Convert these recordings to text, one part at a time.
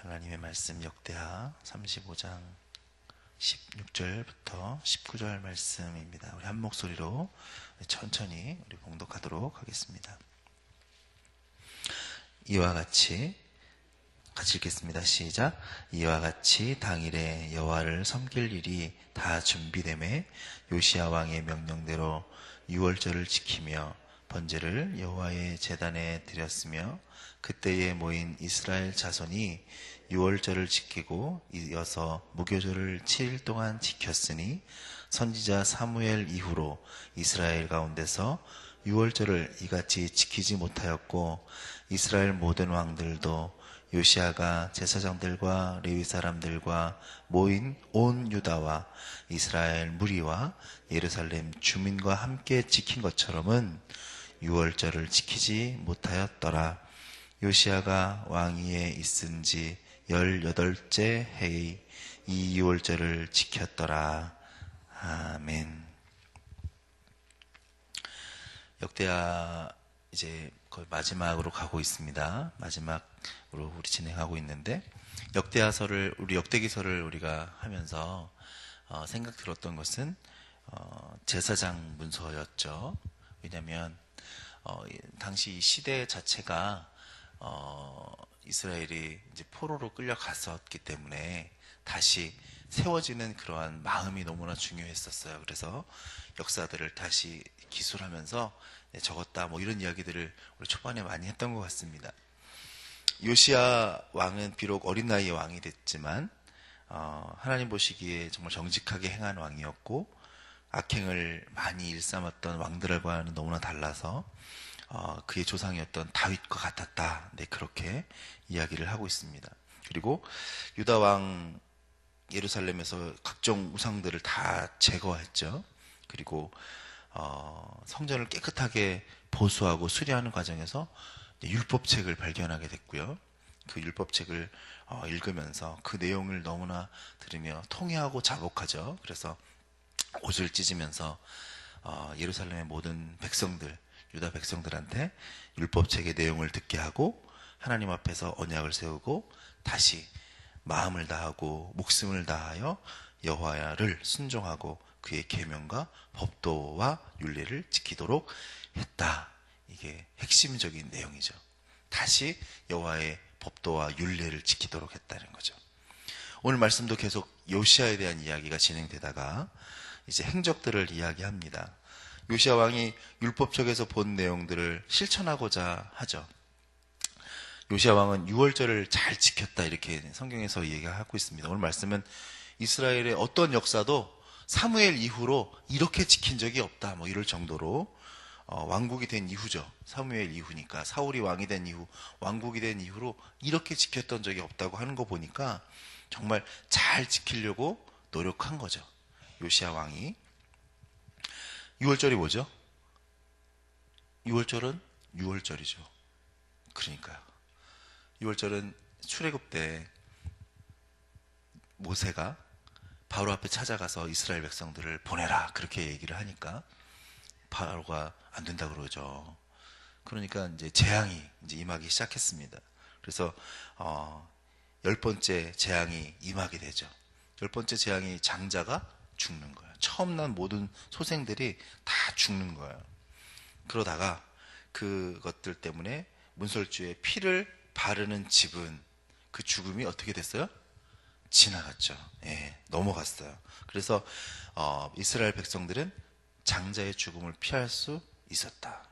하나님의 말씀 역대하 35장 16절부터 19절 말씀입니다. 우리 한 목소리로 천천히 우리 봉독하도록 하겠습니다. 이와 같이 읽겠습니다. 시작. 이와 같이 당일에 여호와를 섬길 일이 다 준비되매 요시야 왕의 명령대로 유월절을 지키며 번제를 여호와의 제단에 드렸으며 그때에 모인 이스라엘 자손이 유월절을 지키고 이어서 무교절을 7일 동안 지켰으니 선지자 사무엘 이후로 이스라엘 가운데서 유월절을 이같이 지키지 못하였고 이스라엘 모든 왕들도 요시야가 제사장들과 레위 사람들과 모인 온 유다와 이스라엘 무리와 예루살렘 주민과 함께 지킨 것처럼은 유월절을 지키지 못하였더라. 요시야가 왕위에 있은 지 18째 해의 이 유월절을 지켰더라. 아멘. 역대하 이제 거의 마지막으로 가고 있습니다. 마지막으로 우리 진행하고 있는데 역대하서를 우리 역대기서를 우리가 하면서 생각 들었던 것은 제사장 문서였죠. 왜냐하면 당시 시대 자체가 이스라엘이 이제 포로로 끌려갔었기 때문에 다시 세워지는 그러한 마음이 너무나 중요했었어요. 그래서 역사들을 다시 기술하면서 적었다 뭐 이런 이야기들을 우리 초반에 많이 했던 것 같습니다. 요시야 왕은 비록 어린 나이에 왕이 됐지만 하나님 보시기에 정말 정직하게 행한 왕이었고 악행을 많이 일삼았던 왕들과는 너무나 달라서 그의 조상이었던 다윗과 같았다. 네, 그렇게 이야기를 하고 있습니다. 그리고 유다 왕 예루살렘에서 각종 우상들을 다 제거했죠. 그리고 성전을 깨끗하게 보수하고 수리하는 과정에서 율법책을 발견하게 됐고요. 그 율법책을 읽으면서 그 내용을 너무나 들으며 통회하고 자복하죠. 그래서 옷을 찢으면서 예루살렘의 모든 백성들, 유다 백성들한테 율법책의 내용을 듣게 하고 하나님 앞에서 언약을 세우고 다시 마음을 다하고 목숨을 다하여 여호와를 순종하고 그의 계명과 법도와 율례를 지키도록 했다. 이게 핵심적인 내용이죠. 다시 여호와의 법도와 율례를 지키도록 했다는 거죠. 오늘 말씀도 계속 요시야에 대한 이야기가 진행되다가 이제 행적들을 이야기합니다. 요시야 왕이 율법책에서 본 내용들을 실천하고자 하죠. 요시야 왕은 유월절을 잘 지켰다 이렇게 성경에서 얘기하고 있습니다. 오늘 말씀은 이스라엘의 어떤 역사도 사무엘 이후로 이렇게 지킨 적이 없다 뭐 이럴 정도로 왕국이 된 이후죠. 사무엘 이후니까 사울이 왕이 된 이후 왕국이 된 이후로 이렇게 지켰던 적이 없다고 하는 거 보니까 정말 잘 지키려고 노력한 거죠. 요시야 왕이. 유월절이 뭐죠? 유월절은 유월절이죠. 그러니까요. 유월절은 출애굽 때 모세가 바로 앞에 찾아가서 이스라엘 백성들을 보내라 그렇게 얘기를 하니까 바로가 안 된다 그러죠. 그러니까 이제 재앙이 이제 임하기 시작했습니다. 그래서 10번째 재앙이 임하게 되죠. 10번째 재앙이 장자가 죽는 거예요. 처음 난 모든 소생들이 다 죽는 거예요. 그러다가 그것들 때문에 문설주에 피를 바르는 집은 그 죽음이 어떻게 됐어요? 지나갔죠. 예, 넘어갔어요. 그래서 이스라엘 백성들은 장자의 죽음을 피할 수 있었다.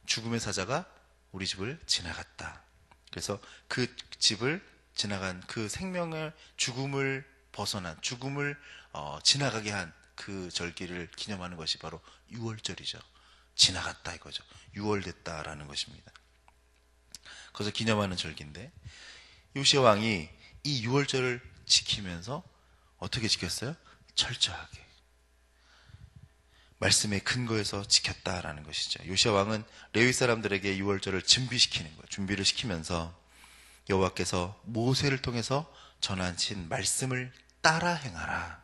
죽음의 사자가 우리 집을 지나갔다. 그래서 그 집을 지나간 그 생명의 죽음을 벗어난 죽음을 지나가게 한 그 절기를 기념하는 것이 바로 유월절이죠. 지나갔다 이거죠. 유월됐다라는 것입니다. 그래서 기념하는 절기인데 요시야 왕이 이 유월절을 지키면서 어떻게 지켰어요? 철저하게 말씀의 근거에서 지켰다라는 것이죠. 요시야 왕은 레위 사람들에게 유월절을 준비시키는 거예요. 준비를 시키면서 여호와께서 모세를 통해서 전하신 말씀을 따라 행하라.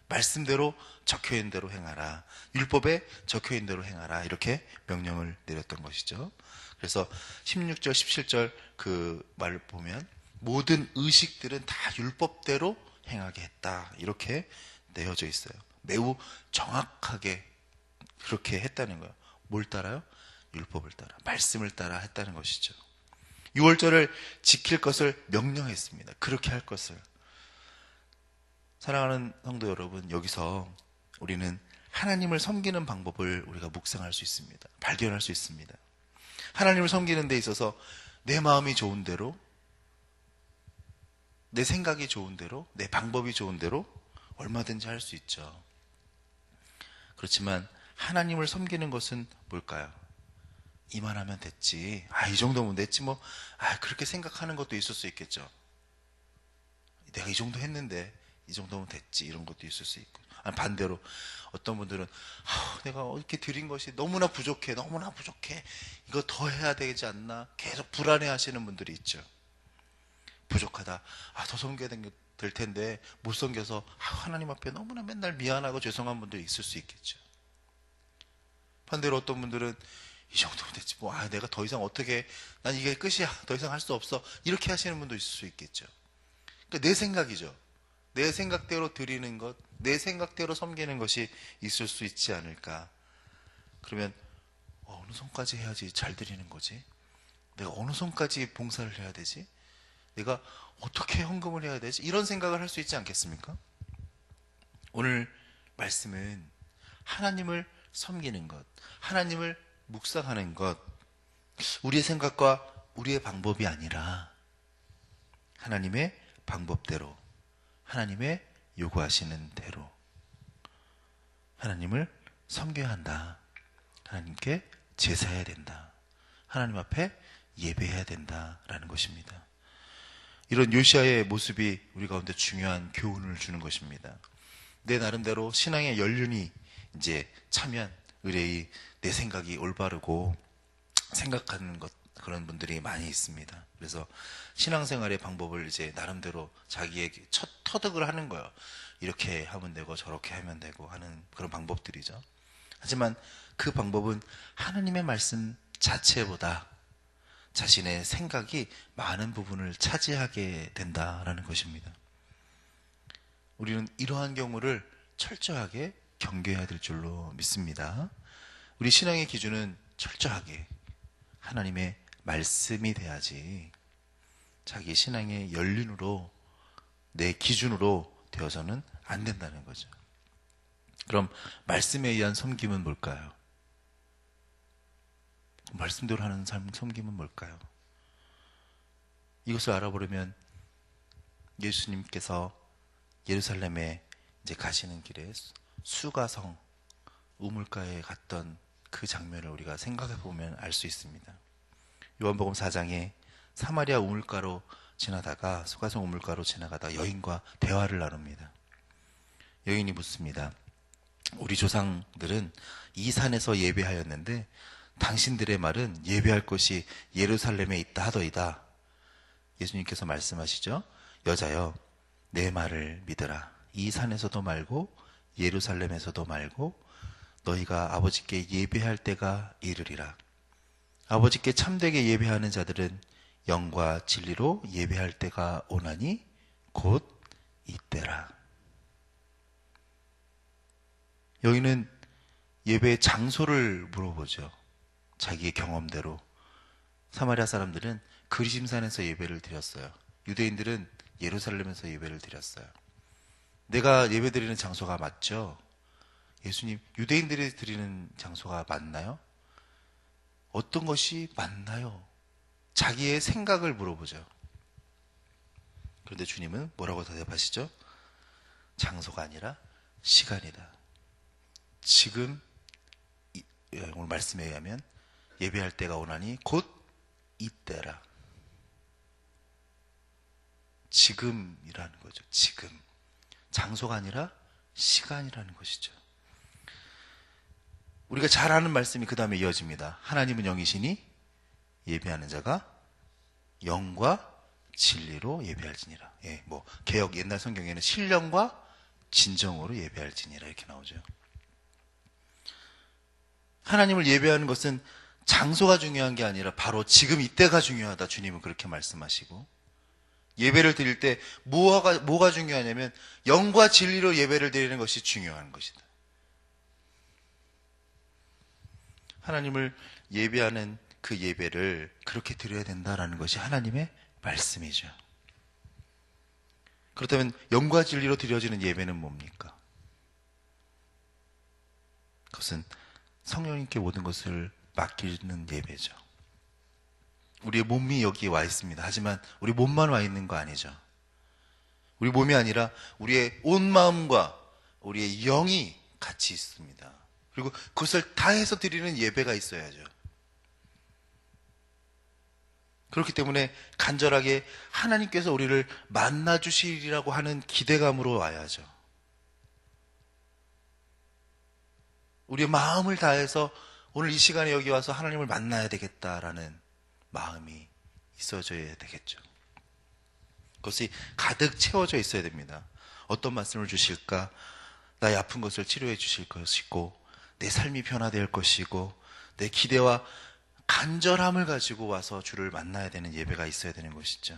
말씀대로 적혀있는 대로 행하라. 율법에 적혀있는 대로 행하라. 이렇게 명령을 내렸던 것이죠. 그래서 16절, 17절 그 말을 보면 모든 의식들은 다 율법대로 행하게 했다. 이렇게 내어져 있어요. 매우 정확하게 그렇게 했다는 거예요. 뭘 따라요? 율법을 따라, 말씀을 따라 했다는 것이죠. 6월절을 지킬 것을 명령했습니다. 그렇게 할 것을. 사랑하는 성도 여러분, 여기서 우리는 하나님을 섬기는 방법을 우리가 묵상할 수 있습니다. 발견할 수 있습니다. 하나님을 섬기는 데 있어서 내 마음이 좋은 대로, 내 생각이 좋은 대로, 내 방법이 좋은 대로 얼마든지 할 수 있죠. 그렇지만 하나님을 섬기는 것은 뭘까요? 이만하면 됐지. 이 정도면 됐지 뭐. 그렇게 생각하는 것도 있을 수 있겠죠. 내가 이 정도 했는데 이 정도면 됐지. 이런 것도 있을 수 있고. 반대로 어떤 분들은 내가 이렇게 드린 것이 너무나 부족해. 너무나 부족해. 이거 더 해야 되지 않나? 계속 불안해 하시는 분들이 있죠. 부족하다. 더 섬겨야 될 텐데 못 섬겨서 하나님 앞에 너무나 맨날 미안하고 죄송한 분들이 있을 수 있겠죠. 반대로 어떤 분들은 이 정도면 됐지 뭐. 내가 더 이상 어떻게, 난 이게 끝이야. 더 이상 할 수 없어. 이렇게 하시는 분도 있을 수 있겠죠. 그러니까 내 생각이죠. 내 생각대로 드리는 것, 내 생각대로 섬기는 것이 있을 수 있지 않을까. 그러면 어느 선까지 해야지 잘 드리는 거지? 내가 어느 선까지 봉사를 해야 되지? 내가 어떻게 헌금을 해야 되지? 이런 생각을 할 수 있지 않겠습니까? 오늘 말씀은 하나님을 섬기는 것, 하나님을 묵상하는 것, 우리의 생각과 우리의 방법이 아니라 하나님의 방법대로, 하나님의 요구하시는 대로 하나님을 섬겨야 한다. 하나님께 제사해야 된다. 하나님 앞에 예배해야 된다라는 것입니다. 이런 요시아의 모습이 우리 가운데 중요한 교훈을 주는 것입니다. 내 나름대로 신앙의 연륜이 이제 차면 의뢰이 내 생각이 올바르고 생각하는 것, 그런 분들이 많이 있습니다. 그래서 신앙생활의 방법을 이제 나름대로 자기의 첫 터득을 하는 거예요. 이렇게 하면 되고 저렇게 하면 되고 하는 그런 방법들이죠. 하지만 그 방법은 하나님의 말씀 자체보다 자신의 생각이 많은 부분을 차지하게 된다라는 것입니다. 우리는 이러한 경우를 철저하게 경계해야 될 줄로 믿습니다. 우리 신앙의 기준은 철저하게 하나님의 말씀이 돼야지 자기 신앙의 연륜으로, 내 기준으로 되어서는 안 된다는 거죠. 그럼 말씀에 의한 섬김은 뭘까요? 말씀대로 하는 삶 섬김은 뭘까요? 이것을 알아보려면 예수님께서 예루살렘에 이제 가시는 길에 수가성 우물가에 갔던 그 장면을 우리가 생각해 보면 알 수 있습니다. 요한복음 4장에 사마리아 우물가로 지나다가, 수가성 우물가로 지나가다 여인과 대화를 나눕니다. 여인이 묻습니다. 우리 조상들은 이 산에서 예배하였는데 당신들의 말은 예배할 곳이 예루살렘에 있다 하더이다. 예수님께서 말씀하시죠. 여자여, 내 말을 믿으라. 이 산에서도 말고 예루살렘에서도 말고 너희가 아버지께 예배할 때가 이르리라. 아버지께 참되게 예배하는 자들은 영과 진리로 예배할 때가 오나니 곧 이때라. 여기는 예배의 장소를 물어보죠. 자기의 경험대로. 사마리아 사람들은 그리심산에서 예배를 드렸어요. 유대인들은 예루살렘에서 예배를 드렸어요. 내가 예배 드리는 장소가 맞죠? 예수님, 유대인들이 드리는 장소가 맞나요? 어떤 것이 맞나요? 자기의 생각을 물어보죠. 그런데 주님은 뭐라고 대답하시죠? 장소가 아니라 시간이다. 지금, 오늘 말씀에 의하면 예배할 때가 오나니 곧 이때라. 지금이라는 거죠. 지금. 장소가 아니라 시간이라는 것이죠. 우리가 잘 아는 말씀이 그 다음에 이어집니다. 하나님은 영이시니 예배하는 자가 영과 진리로 예배할지니라. 개역 옛날 성경에는 신령과 진정으로 예배할지니라 이렇게 나오죠. 하나님을 예배하는 것은 장소가 중요한 게 아니라 바로 지금 이때가 중요하다. 주님은 그렇게 말씀하시고, 예배를 드릴 때 뭐가 중요하냐면 영과 진리로 예배를 드리는 것이 중요한 것이다. 하나님을 예배하는 그 예배를 그렇게 드려야 된다라는 것이 하나님의 말씀이죠. 그렇다면 영과 진리로 드려지는 예배는 뭡니까? 그것은 성령님께 모든 것을 맡기는 예배죠. 우리의 몸이 여기에 와 있습니다. 하지만 우리 몸만 와 있는 거 아니죠. 우리 몸이 아니라 우리의 온 마음과 우리의 영이 같이 있습니다. 그리고 그것을 다해서 드리는 예배가 있어야죠. 그렇기 때문에 간절하게 하나님께서 우리를 만나주시리라고 하는 기대감으로 와야죠. 우리의 마음을 다해서 오늘 이 시간에 여기 와서 하나님을 만나야 되겠다라는 마음이 있어져야 되겠죠. 그것이 가득 채워져 있어야 됩니다. 어떤 말씀을 주실까? 나의 아픈 것을 치료해 주실 것이고, 내 삶이 변화될 것이고, 내 기대와 간절함을 가지고 와서 주를 만나야 되는 예배가 있어야 되는 것이죠.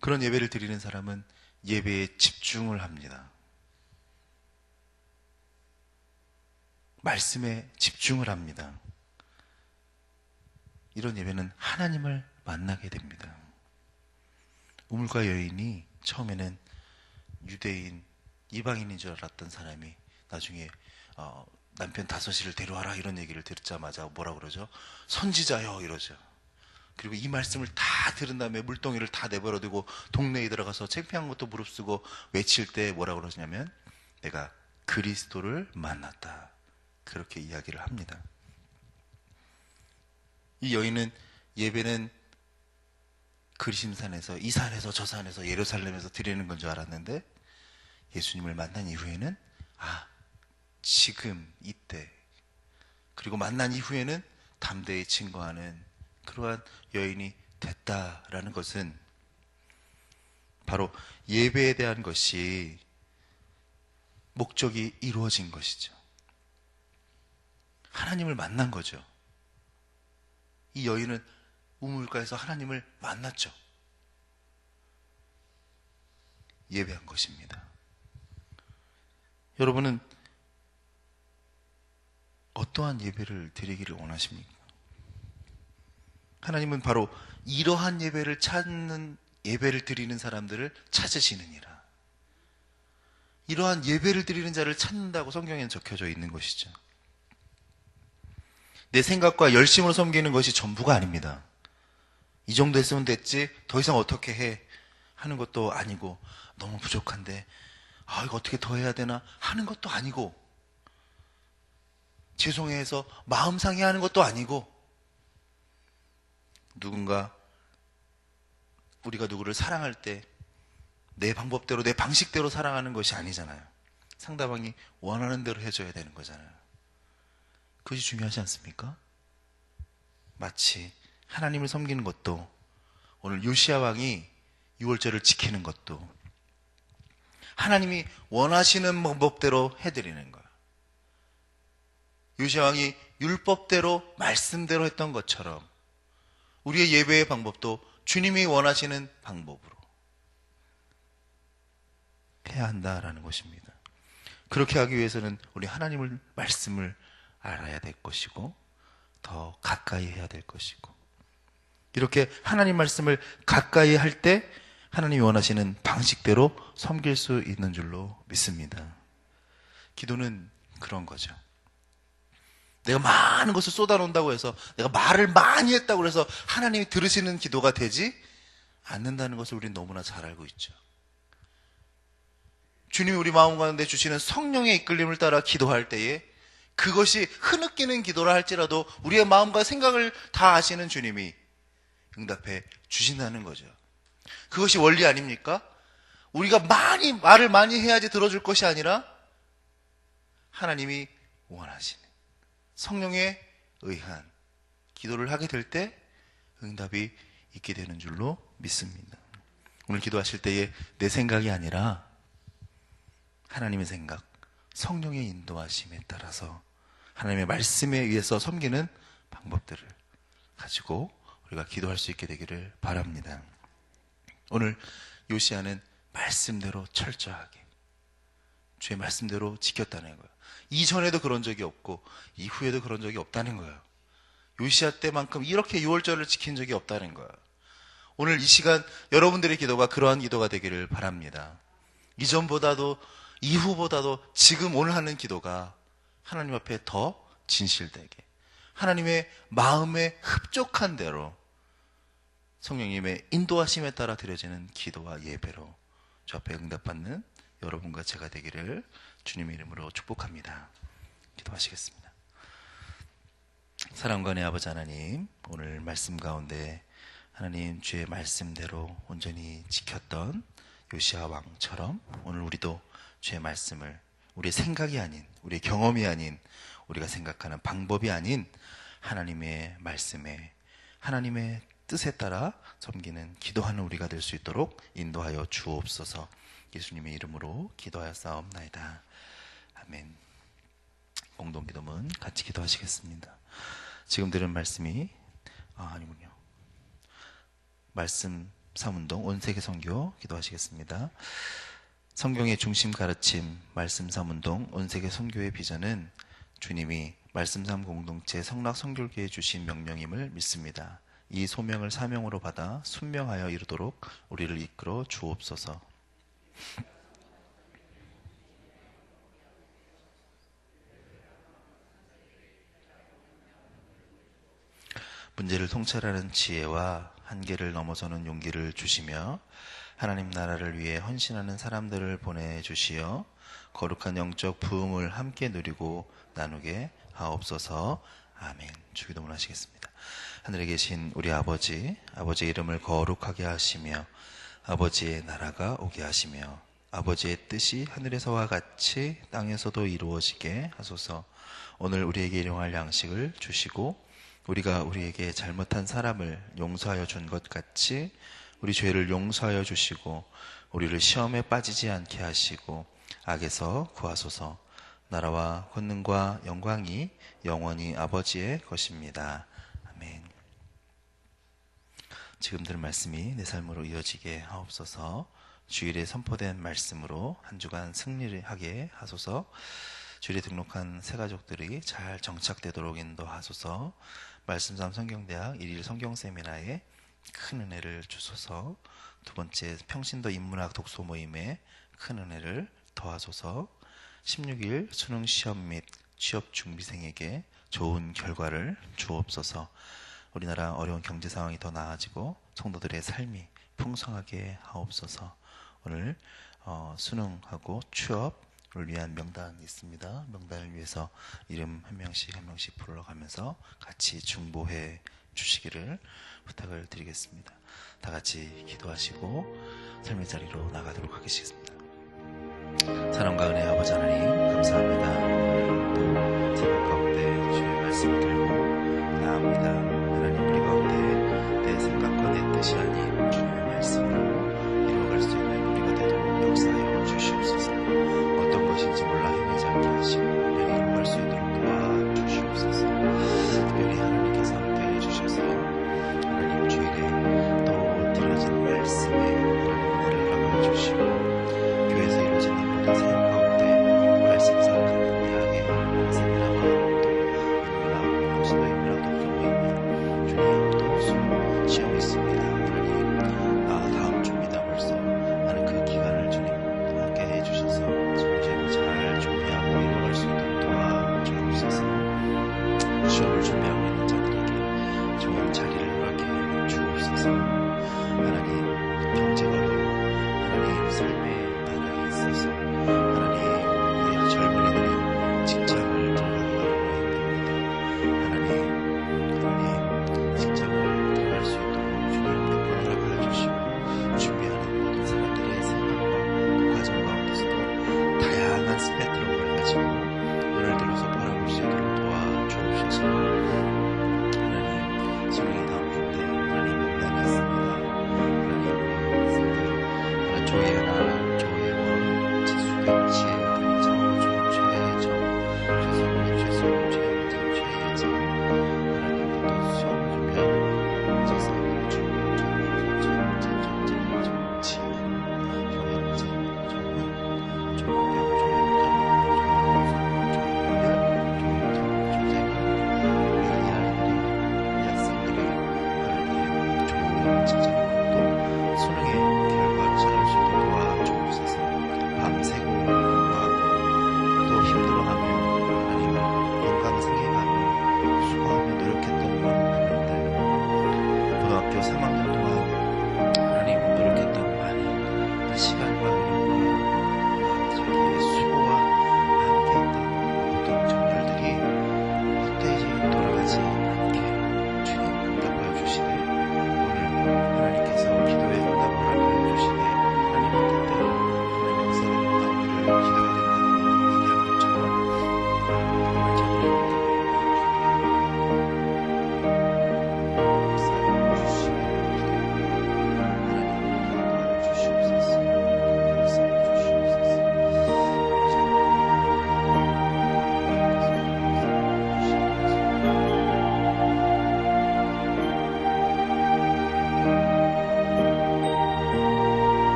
그런 예배를 드리는 사람은 예배에 집중을 합니다. 말씀에 집중을 합니다. 이런 예배는 하나님을 만나게 됩니다. 우물가 여인이 처음에는 유대인, 이방인인 줄 알았던 사람이 나중에 남편 다섯이를 데려와라 이런 얘기를 듣자마자 뭐라 그러죠? 선지자여 이러죠. 그리고 이 말씀을 다 들은 다음에 물동이를 다 내버려두고 동네에 들어가서 창피한 것도 무릅쓰고 외칠 때 뭐라 그러냐면 내가 그리스도를 만났다. 그렇게 이야기를 합니다. 이 여인은 예배는 그리심산에서 이 산에서 저 산에서 예루살렘에서 드리는 건 줄 알았는데 예수님을 만난 이후에는 지금 이때 그리고 만난 이후에는 담대히 증거하는 그러한 여인이 됐다라는 것은 바로 예배에 대한 것이 목적이 이루어진 것이죠. 하나님을 만난 거죠. 이 여인은 우물가에서 하나님을 만났죠. 예배한 것입니다. 여러분은 어떠한 예배를 드리기를 원하십니까? 하나님은 바로 이러한 예배를 찾는, 예배를 드리는 사람들을 찾으시느니라. 이러한 예배를 드리는 자를 찾는다고 성경에는 적혀져 있는 것이죠. 내 생각과 열심으로 섬기는 것이 전부가 아닙니다. 이 정도 했으면 됐지 더 이상 어떻게 해 하는 것도 아니고, 너무 부족한데 이거 어떻게 더 해야 되나 하는 것도 아니고, 죄송해해서 마음 상해하는 것도 아니고, 우리가 누구를 사랑할 때 내 방법대로 내 방식대로 사랑하는 것이 아니잖아요. 상대방이 원하는 대로 해줘야 되는 거잖아요. 그것이 중요하지 않습니까? 마치 하나님을 섬기는 것도, 오늘 요시야 왕이 유월절을 지키는 것도 하나님이 원하시는 방법대로 해드리는 거예요. 요시야 왕이 율법대로 말씀대로 했던 것처럼 우리의 예배의 방법도 주님이 원하시는 방법으로 해야 한다라는 것입니다. 그렇게 하기 위해서는 우리 하나님을 말씀을 알아야 될 것이고 더 가까이 해야 될 것이고, 이렇게 하나님 말씀을 가까이 할 때 하나님이 원하시는 방식대로 섬길 수 있는 줄로 믿습니다. 기도는 그런 거죠. 내가 많은 것을 쏟아놓는다고 해서, 내가 말을 많이 했다고 해서 하나님이 들으시는 기도가 되지 않는다는 것을 우리는 너무나 잘 알고 있죠. 주님이 우리 마음 가운데 주시는 성령의 이끌림을 따라 기도할 때에 그것이 흐느끼는 기도라 할지라도 우리의 마음과 생각을 다 아시는 주님이 응답해 주신다는 거죠. 그것이 원리 아닙니까? 우리가 말을 많이 해야지 들어줄 것이 아니라 하나님이 원하시는 성령에 의한 기도를 하게 될 때 응답이 있게 되는 줄로 믿습니다. 오늘 기도하실 때에 내 생각이 아니라 하나님의 생각, 성령의 인도하심에 따라서 하나님의 말씀에 의해서 섬기는 방법들을 가지고 우리가 기도할 수 있게 되기를 바랍니다. 오늘 요시야는 말씀대로 철저하게 주의 말씀대로 지켰다는 거예요. 이전에도 그런 적이 없고 이후에도 그런 적이 없다는 거예요. 요시야 때만큼 이렇게 유월절을 지킨 적이 없다는 거예요. 오늘 이 시간 여러분들의 기도가 그러한 기도가 되기를 바랍니다. 이전보다도 이후보다도 지금 오늘 하는 기도가 하나님 앞에 더 진실되게 하나님의 마음에 흡족한 대로 성령님의 인도하심에 따라 드려지는 기도와 예배로 주 앞에 응답받는 여러분과 제가 되기를 주님의 이름으로 축복합니다. 기도하시겠습니다. 사랑과 내 아버지 하나님, 오늘 말씀 가운데 하나님 주의 말씀대로 온전히 지켰던 요시야 왕처럼 오늘 우리도 주의 말씀을 우리의 생각이 아닌, 우리의 경험이 아닌, 우리가 생각하는 방법이 아닌 하나님의 말씀에 하나님의 뜻에 따라 섬기는 기도하는 우리가 될 수 있도록 인도하여 주옵소서. 예수님의 이름으로 기도하여 싸움나이다. 아멘. 공동기도문 같이 기도하시겠습니다. 지금 들은 말씀이 아니군요. 말씀 3운동 온세계 선교 기도하시겠습니다. 성경의 중심 가르침 말씀 3운동 온세계 선교의 비전은 주님이 말씀 3 공동체 성락 선교교회에 주신 명령임을 믿습니다. 이 소명을 사명으로 받아 순명하여 이루도록 우리를 이끌어 주옵소서. 문제를 통찰하는 지혜와 한계를 넘어서는 용기를 주시며 하나님 나라를 위해 헌신하는 사람들을 보내주시어 거룩한 영적 부흥을 함께 누리고 나누게 하옵소서. 아멘. 주기도문 하시겠습니다. 하늘에 계신 우리 아버지의 이름을 거룩하게 하시며 아버지의 나라가 오게 하시며 아버지의 뜻이 하늘에서와 같이 땅에서도 이루어지게 하소서. 오늘 우리에게 일용할 양식을 주시고 우리가 우리에게 잘못한 사람을 용서하여 준 것 같이 우리 죄를 용서하여 주시고 우리를 시험에 빠지지 않게 하시고 악에서 구하소서. 나라와 권능과 영광이 영원히 아버지의 것입니다. 아멘. 지금 들은 말씀이 내 삶으로 이어지게 하옵소서. 주일에 선포된 말씀으로 한 주간 승리를 하게 하소서. 주일에 등록한 새 가족들이 잘 정착되도록 인도하소서. 말씀 3 성경대학 1일 성경세미나에 큰 은혜를 주소서. 두 번째 평신도 인문학 독서 모임에 큰 은혜를 더하소서. 16일 수능 시험 및 취업 준비생에게 좋은 결과를 주옵소서. 우리나라 어려운 경제 상황이 더 나아지고 성도들의 삶이 풍성하게 하옵소서. 오늘 수능하고 취업을 위한 명단이 있습니다. 명단을 위해서 이름 한 명씩 불러가면서 같이 중보해 주시기를 부탁을 드리겠습니다. 다 같이 기도하시고 삶의 자리로 나가도록 하겠습니다. 사랑과 은혜 아버지 하나님 감사합니다. 오늘도 새벽 가운데 주의 말씀을 들고 나아갑니다. 하나님 우리 가운데 내 생각과 내 뜻이 아닌 주님의 말씀을 이루어갈 수 있는 우리가 되도록 역사하여 주시옵소서. 어떤 것인지 몰라 헤매지 않게 하시고 우리가 이루어갈 수 있도록 도와주시옵소서. 특별히 하나님께서 함께해 주셔서 하나님 주일에 또 드려진 말씀에 하나님 은혜를 허락해 주시고